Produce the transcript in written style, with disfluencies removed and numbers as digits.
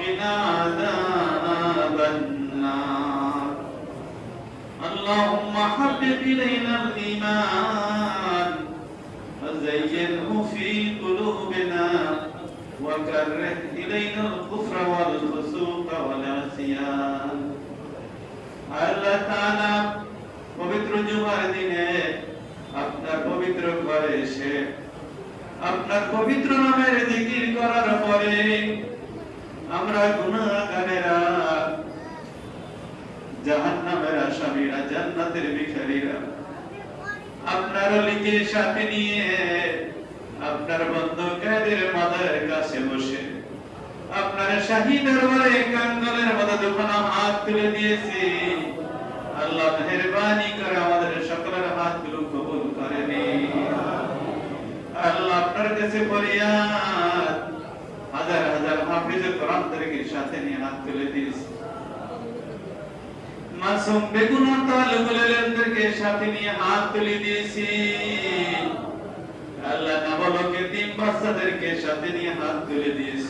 وقنا عذاب النار اللهم حبب إلينا الإيمان وزينه في قلوبنا وكره إلينا الكفر والفسوق والعصيان আল্লাহ তাআলা পবিত্র জুমার দিনে আপনার পবিত্র ঘরে এসে আপনার পবিত্র নামের জিকির করার পরে আমরা গুনাহগারেরা জাহান্নামের আসামিরা জান্নাতের ভিখারীরা আপনার ওলিকে সাথে নিয়ে আপনার বন্ধু কাদের মাদার কাছে বসে আপনার শাহী দরবারে কাঙ্গালের মতো দুখানা হাত তুলে দিয়েছি আল্লাহ মেহেরবানি করে আমাদের সকলের হাতগুলো কবুল করে নিন আল্লাহ আপনার কাছে ফরিয়াদ হাজার হাজার হাফেজ কোরআনদেরকে সাথে নিয়ে হাত তুলে দিয়েছি মাসুম বেগুনা তালেবুলদেরকে সাথে নিয়ে হাত তুলে দিয়েছি আল্লাহ নাবালকের 3 বাচ্চাদেরকে সাথে নিয়ে হাত তুলে দিয়েছি